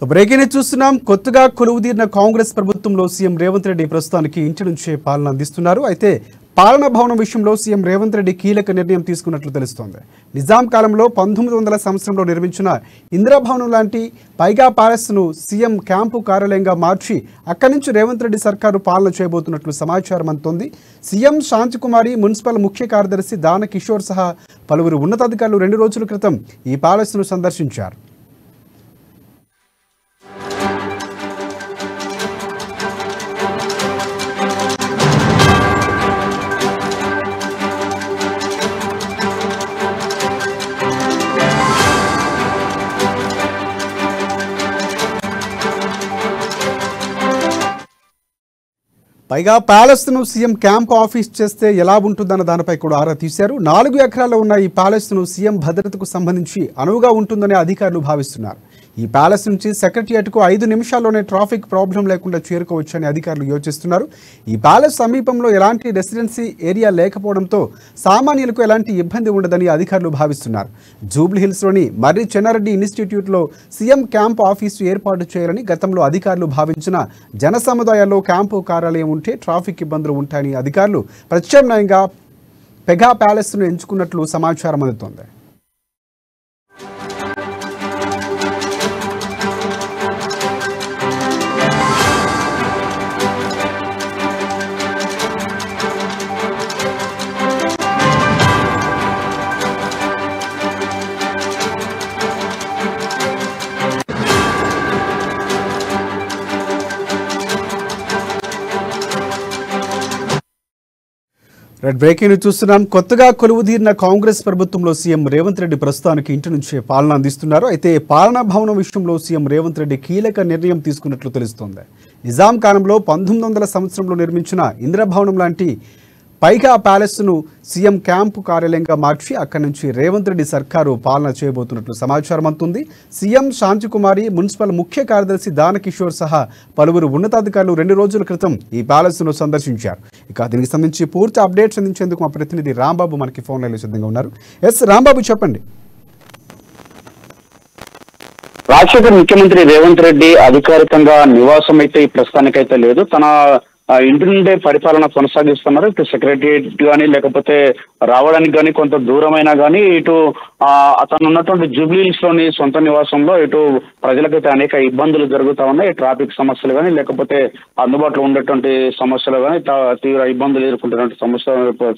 Breaking news చూస్తున్నాం. కొత్తగా కొలువుదీరిన కాంగ్రెస్ ప్రభుత్వంలో సీఎం రేవంత్ రెడ్డి ప్రస్తుతానికి ఇంటి నుంచే పాలన అందిస్తున్నారు. అయితే పాలనా భవనం విషయంలో సీఎం రేవంత్ రెడ్డి కీలక నిర్ణయం తీసుకున్నట్లు తెలుస్తోంది. నిజాం కాలంలో 1900 సంవత్సరంలో నిర్మించిన ఇందిరాభవనం లాంటి పైగా ప్యాలెస్ను సీఎం క్యాంపు కార్యాలయంగా మార్చి అక్కడి నుంచి రేవంత్ రెడ్డి సర్కారు పాలన చేయబోతున్నట్లు సమాచారం అందుతోంది. సీఎం శాంతికుమారి, మున్సిపల్ ముఖ్య కార్యదర్శి దానకిషోర్ సహా పలువురు ఉన్నతాధికారులు 2 రోజుల క్రితం ఈ ప్యాలెస్ను సందర్శించారు. పైగా ప్యాలెస్ను సీఎం క్యాంప్ ఆఫీస్ చేస్తే ఎలా ఉంటుందన్న దానిపై కూడా ఆరా తీశారు. 4 ఎకరాల్లో ఉన్న ఈ ప్యాలెస్ను సీఎం భద్రతకు సంబంధించి అనువుగా ఉంటుందని అధికారులు భావిస్తున్నారు. ఈ ప్యాలెస్ నుంచి సెక్రటరియట్కు 5 నిమిషాల్లోనే ట్రాఫిక్ ప్రాబ్లం లేకుండా చేరుకోవచ్చని అధికారులు యోచిస్తున్నారు. ఈ ప్యాలెస్ సమీపంలో ఎలాంటి రెసిడెన్సీ ఏరియా లేకపోవడంతో సామాన్యులకు ఎలాంటి ఇబ్బంది ఉండదని అధికారులు భావిస్తున్నారు. జూబ్లీ హిల్స్లోని మర్రి చెన్నారెడ్డి ఇన్స్టిట్యూట్లో సీఎం క్యాంప్ ఆఫీసు ఏర్పాటు చేయాలని గతంలో అధికారులు భావించిన జన సముదాయాల్లో క్యాంపు కార్యాలయం ఉంటే ట్రాఫిక్ ఇబ్బందులు ఉంటాయని అధికారులు ప్రత్యామ్నాయంగా పెగా ప్యాలెస్ను ఎంచుకున్నట్లు సమాచారం అందుతోంది. బ్రేకింగ్ న్యూస్ చూస్తున్నాం. కొత్తగా కొలువుదీరిన కాంగ్రెస్ ప్రభుత్వంలో సీఎం రేవంత్ రెడ్డి ప్రస్తుతానికి ఇంటి నుంచే పాలన అందిస్తున్నారు. అయితే పాలనా భవనం విషయంలో సీఎం రేవంత్ రెడ్డి కీలక నిర్ణయం తీసుకున్నట్లు తెలుస్తోంది. నిజాం కాలంలో 1900 సంవత్సరంలో నిర్మించిన ఇందిరాభవనం లాంటి పైగా ప్యాలెస్ను సీఎం క్యాంపు కార్యాలయంగా మార్చి అక్కడి నుంచి రేవంత్ రెడ్డి సర్కారు పాలన చేయబోతున్నట్లు సమాచారం అందుతుంది. సీఎం శాంతికుమారి, మున్సిపల్ ముఖ్య కార్యదర్శి దానకిషోర్ సహా పలువురు ఉన్నతాధికారులు 2 రోజుల క్రితం ఈ ప్యాలెస్ను సందర్శించారు. ఇక దీనికి సంబంధించి పూర్తి అప్డేట్స్ అందించేందుకు మా ప్రతినిధి రాంబాబు మనకి ఫోన్ లైన్లో సిద్ధంగా ఉన్నారు. రాంబాబు, చెప్పండి. రాజశేఖర్ ముఖ్యమంత్రి రేవంత్ రెడ్డి అధికారికంగా నివాసం అయితే ఈ ప్రస్తుతానికైతే లేదు. తన ఇంటి నుండే పరిపాలన కొనసాగిస్తున్నారు. ఇటు సెక్రటరియట్ కానీ లేకపోతే రావడానికి కానీ కొంత దూరమైనా కానీ ఇటు అతను ఉన్నటువంటి జూబ్లీ హిల్స్ లోని సొంత నివాసంలో ఇటు ప్రజలకైతే అనేక ఇబ్బందులు జరుగుతూ ఉన్నాయి. ట్రాఫిక్ సమస్యలు కానీ లేకపోతే అందుబాటులో ఉండేటువంటి సమస్యలు కానీ తీవ్ర ఇబ్బందులు ఎదుర్కొంటున్నటువంటి సమస్య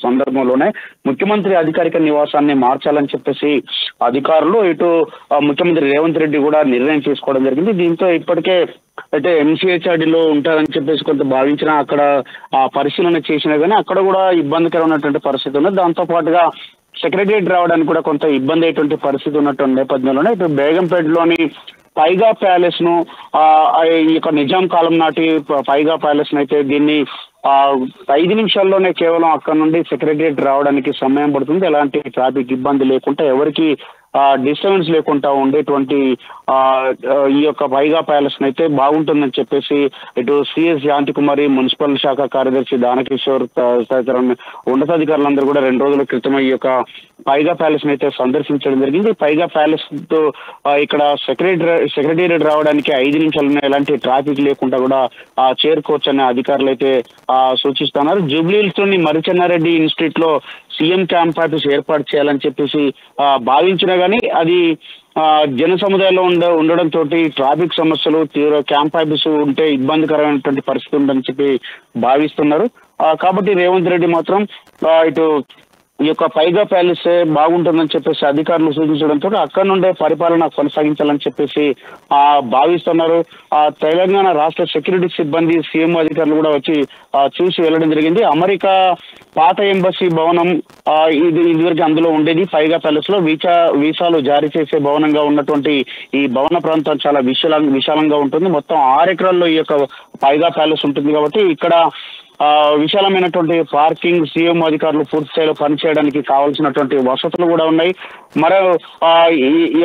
సందర్భంలోనే ముఖ్యమంత్రి అధికారిక నివాసాన్ని మార్చాలని చెప్పేసి అధికారులు ఇటు ముఖ్యమంత్రి రేవంత్ రెడ్డి కూడా నిర్ణయం తీసుకోవడం జరిగింది. దీంతో ఇప్పటికే అయితే MCHRDలో ఉంటారని చెప్పేసి కొంత భావించినా అక్కడ పరిశీలన చేసినా కానీ అక్కడ కూడా ఇబ్బందికరమైనటువంటి పరిస్థితి ఉంది. దాంతో పాటుగా సెక్రటరియట్ రావడానికి కూడా కొంత ఇబ్బంది అయ్యేటువంటి పరిస్థితి ఉన్నటువంటి నేపథ్యంలోనే ఇటు బేగంపేటలోని పైగా ప్యాలెస్ ను ఈ యొక్క నిజాం కాలం నాటి పైగా ప్యాలెస్ ను అయితే దీన్ని 5 నిమిషాల్లోనే కేవలం అక్కడ నుండి సెక్రటరియట్ రావడానికి సమయం పడుతుంది. ఎలాంటి ట్రాఫిక్ ఇబ్బంది లేకుండా ఎవరికి డిస్టర్బెన్స్ లేకుండా ఉండేటువంటి ఈ యొక్క పైగా ప్యాలెస్ అయితే బాగుంటుందని చెప్పేసి ఇటు సిఎస్ శాంతికుమారి, మున్సిపల్ శాఖ కార్యదర్శి దానకిషోర్ తదితర ఉన్నతాధికారులందరూ కూడా 2 రోజుల క్రితం ఈ యొక్క పైగా ప్యాలెస్ అయితే సందర్శించడం జరిగింది. పైగా ప్యాలెస్ తో ఇక్కడ సెక్రటరియట్ రావడానికి 5 నిమిషాలు ఎలాంటి ట్రాఫిక్ లేకుండా కూడా చేరుకోవచ్చని అధికారులు అయితే సూచిస్తున్నారు. జూబ్లీ హిల్స్ లోని మర్రి చెన్నారెడ్డి ఇన్స్టిట్యూట్ లో సీఎం క్యాంప్ ఆఫీస్ ఏర్పాటు చేయాలని చెప్పేసి భావించినా కానీ అది జన సముదాయంలో ఉండడంతో ట్రాఫిక్ సమస్యలు తీవ్ర క్యాంప్ ఆఫీసు ఉంటే ఇబ్బందికరమైనటువంటి పరిస్థితి ఉందని చెప్పి భావిస్తున్నారు. కాబట్టి రేవంత్ రెడ్డి మాత్రం ఇటు ఈ యొక్క పైగా ప్యాలెస్ బాగుంటుందని చెప్పేసి అధికారులు సూచించడంతో అక్కడ నుండే పరిపాలన కొనసాగించాలని చెప్పేసి భావిస్తున్నారు. తెలంగాణ రాష్ట్ర సెక్యూరిటీ సిబ్బంది, సీఎం అధికారులు కూడా వచ్చి చూసి వెళ్ళడం జరిగింది. అమెరికా పాత ఎంబసీ భవనం ఇదివరకు అందులో ఉండేది పైగా ప్యాలెస్ లో వీసాలు జారీ చేసే భవనంగా ఉన్నటువంటి ఈ భవన ప్రాంతం చాలా విశాలంగా ఉంటుంది. మొత్తం 6 ఎకరాల్లో ఈ యొక్క పైగా ప్యాలెస్ ఉంటుంది. కాబట్టి ఇక్కడ విశాలమైనటువంటి పార్కింగ్, సీఎం అధికారులు పూర్తి స్థాయిలో పనిచేయడానికి కావాల్సినటువంటి వసతులు కూడా ఉన్నాయి. మరో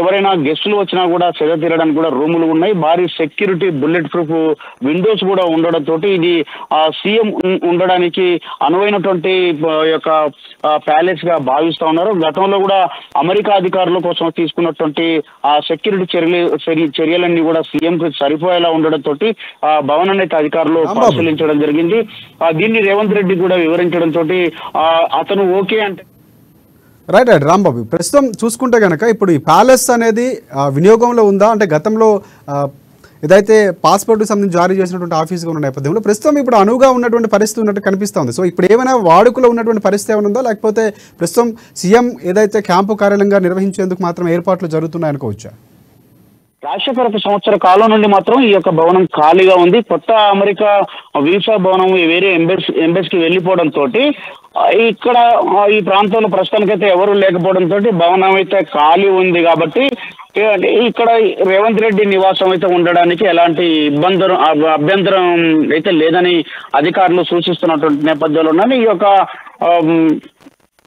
ఎవరైనా గెస్టులు వచ్చినా కూడా సెద తీరడానికి కూడా రూములు ఉన్నాయి. భారీ సెక్యూరిటీ, బుల్లెట్ ప్రూఫ్ విండోస్ కూడా ఉండడంతో ఇది సీఎం ఉండడానికి అనువైనటువంటి యొక్క ప్యాలెస్ గా భావిస్తా ఉన్నారు. గతంలో కూడా అమెరికా అధికారుల కోసం తీసుకున్నటువంటి ఆ సెక్యూరిటీ చర్యలన్నీ కూడా సీఎం కు సరిపోయేలా ఉండడంతో ఆ భవనాన్ని అయితే అధికారులు పరిశీలించడం జరిగింది. దీన్ని రేవంత్ రెడ్డి కూడా వివరించడంతో అతను ఓకే అంటే రైట్ రాంబాబు, ప్రస్తుతం చూసుకుంటే కనుక ఇప్పుడు ఈ ప్యాలెస్ అనేది వినియోగంలో ఉందా? అంటే గతంలో ఏదైతే పాస్పోర్ట్కి సంబంధించి జారీ చేసినటువంటి ఆఫీసుగా ఉన్న నేపథ్యంలో ప్రస్తుతం ఇప్పుడు అనువుగా ఉన్నటువంటి పరిస్థితి ఉన్నట్టు కనిపిస్తుంది. సో ఇప్పుడు ఏమైనా వాడుకలో ఉన్నటువంటి పరిస్థితి ఏమైనా ఉందా, లేకపోతే ప్రస్తుతం సీఎం ఏదైతే క్యాంపు కార్యాలయంగా నిర్వహించేందుకు మాత్రం ఏర్పాట్లు జరుగుతున్నాయనుకోవచ్చా? రాజశేఖర్ ఒక సంవత్సర కాలం నుండి మాత్రం ఈ యొక్క భవనం ఖాళీగా ఉంది. కొత్త అమెరికా వీసా భవనం వేరే ఎంబెస్కి వెళ్ళిపోవడంతో ఇక్కడ ఈ ప్రాంతంలో ప్రస్తుతానికైతే ఎవరు లేకపోవడంతో భవనం అయితే ఖాళీ ఉంది. కాబట్టి ఇక్కడ రేవంత్ రెడ్డి నివాసం అయితే ఉండడానికి ఎలాంటి అభ్యంతరం అయితే లేదని అధికారులు సూచిస్తున్నటువంటి నేపథ్యంలో ఈ యొక్క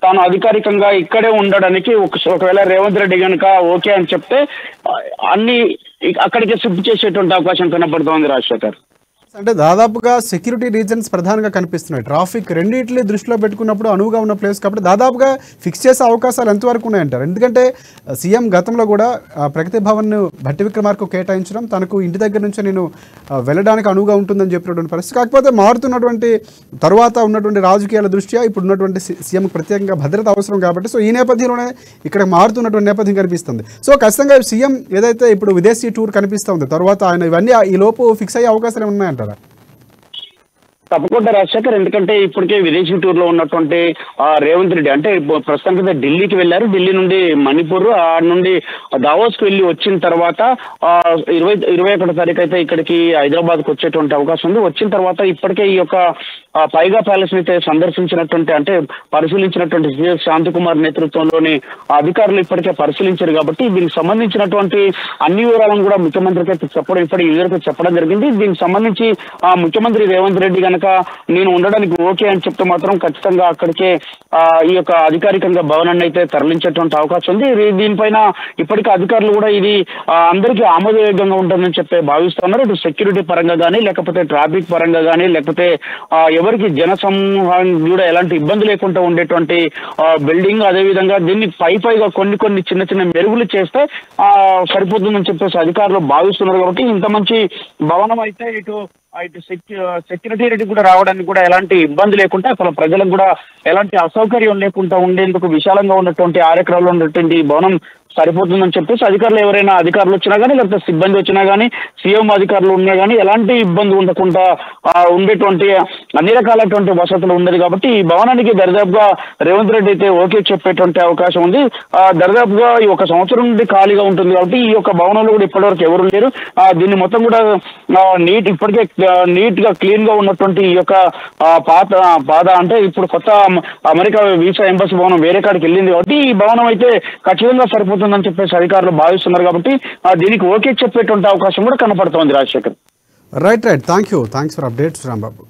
తాను అధికారికంగా ఇక్కడే ఉండడానికి ఒకవేళ రేవంత్ రెడ్డి కనుక ఓకే అని చెప్తే అన్ని అక్కడికి షిఫ్ట్ చేసేటువంటి అవకాశం కనపడుతోంది రాజశేఖర్. అంటే దాదాపుగా సెక్యూరిటీ రీజన్స్ ప్రధానంగా కనిపిస్తున్నాయి. ట్రాఫిక్ రెండింటిని దృష్టిలో పెట్టుకున్నప్పుడు అనువుగా ఉన్న ప్లేస్ కాబట్టి దాదాపుగా ఫిక్స్ చేసే అవకాశాలు ఎంతవరకు ఉన్నాయంటారు? ఎందుకంటే సీఎం గతంలో కూడా ప్రగతి భవన్ను భట్టి విక్రమార్కు కేటాయించడం, తనకు ఇంటి దగ్గర నుంచి నేను వెళ్ళడానికి అనువుగా ఉంటుందని చెప్పినటువంటి పరిస్థితి. కాకపోతే మారుతున్నటువంటి తరువాత ఉన్నటువంటి రాజకీయాల దృష్ట్యా ఇప్పుడు ఉన్నటువంటి సీఎం ప్రత్యేకంగా భద్రత అవసరం కాబట్టి సో ఈ నేపథ్యంలోనే ఇక్కడ మారుతున్నటువంటి నేపథ్యం కనిపిస్తుంది. సో ఖచ్చితంగా సీఎం ఏదైతే ఇప్పుడు విదేశీ టూర్ కనిపిస్తుంది తర్వాత ఆయన ఇవన్నీ ఈ లోపు ఫిక్స్ అయ్యే అవకాశాలు ఉన్నాయంటారు? తప్పకుండా రాజశేఖర్, ఎందుకంటే ఇప్పటికే విదేశీ టూర్ లో ఉన్నటువంటి రేవంత్ రెడ్డి అంటే ప్రస్తుతానికి ఢిల్లీకి వెళ్ళారు. ఢిల్లీ నుండి మణిపూర్, ఆ నుండి దావోస్ కు వెళ్ళి వచ్చిన తర్వాత 21వ తారీఖు అయితే ఇక్కడికి హైదరాబాద్ కు వచ్చేటువంటి అవకాశం ఉంది. వచ్చిన తర్వాత ఇప్పటికే ఈ యొక్క పైగా ప్యాలెస్ అయితే సందర్శించినటువంటి అంటే పరిశీలించినటువంటి సిఎస్ శాంతికుమార్ నేతృత్వంలోని అధికారులు ఇప్పటికే పరిశీలించారు. కాబట్టి దీనికి సంబంధించినటువంటి అన్ని వివరాలను కూడా ముఖ్యమంత్రికి చెప్పడం జరిగింది. దీనికి సంబంధించి ముఖ్యమంత్రి రేవంత్ రెడ్డి కనుక నేను ఉండడానికి ఓకే అని చెప్తే మాత్రం ఖచ్చితంగా అక్కడికే ఈ యొక్క అధికారికంగా భవనాన్ని అయితే తరలించేటువంటి అవకాశం ఉంది. దీనిపైన ఇప్పటికే అధికారులు కూడా ఇది అందరికీ ఆమోదయోగ్యంగా ఉంటుందని చెప్పి భావిస్తున్నారు. ఇటు సెక్యూరిటీ పరంగా కానీ, లేకపోతే ట్రాఫిక్ పరంగా కానీ, లేకపోతే ఎవరికి జన సమూహానికి కూడా ఎలాంటి ఇబ్బంది లేకుండా ఉండేటువంటి బిల్డింగ్. అదేవిధంగా దీన్ని పైగా కొన్ని చిన్న మెరుగులు చేస్తే సరిపోతుందని చెప్పేసి అధికారులు భావిస్తున్నారు. కాబట్టి ఇంత మంచి భవనం అయితే ఇటు సెక్యూరిటీ రెడ్డి కూడా రావడానికి కూడా ఎలాంటి ఇబ్బంది లేకుండా అసలు ప్రజలకు కూడా ఎలాంటి అసౌకర్యం లేకుండా ఉండేందుకు విశాలంగా ఉన్నటువంటి 6 ఎకరాల్లో ఉన్నటువంటి భవనం సరిపోతుందని చెప్పేసి ఎవరైనా అధికారులు వచ్చినా కానీ, లేకపోతే సిబ్బంది వచ్చినా కానీ, సీఎం అధికారులు ఉన్నా కానీ ఎలాంటి ఇబ్బంది ఉండకుండా ఉండేటువంటి అన్ని రకాలైనటువంటి వసతులు ఉండదు. కాబట్టి ఈ భవనానికి దరిదాపుగా రేవంత్ రెడ్డి అయితే ఓకే చెప్పేటువంటి అవకాశం ఉంది. దరిదాపుగా ఈ 1 సంవత్సరం నుండి ఖాళీగా ఉంటుంది. కాబట్టి ఈ యొక్క భవనంలో కూడా ఇప్పటివరకు ఎవరు లేరు. దీన్ని మొత్తం కూడా ఇప్పటికే నీట్ గా క్లీన్ గా ఉన్నటువంటి ఈ యొక్క పాత అంటే ఇప్పుడు కొత్త అమెరికా వీసా ఎంబసీ భవనం వేరే కాడికి వెళ్ళింది. కాబట్టి ఈ భవనం అయితే ఖచ్చితంగా సరిపోతుందని చెప్పేసి అధికారులు భావిస్తున్నారు. కాబట్టి దీనికి ఓకే చెప్పేటువంటి అవకాశం కూడా కనపడుతోంది Rajasekhar. Right thanks for updates Rambabu.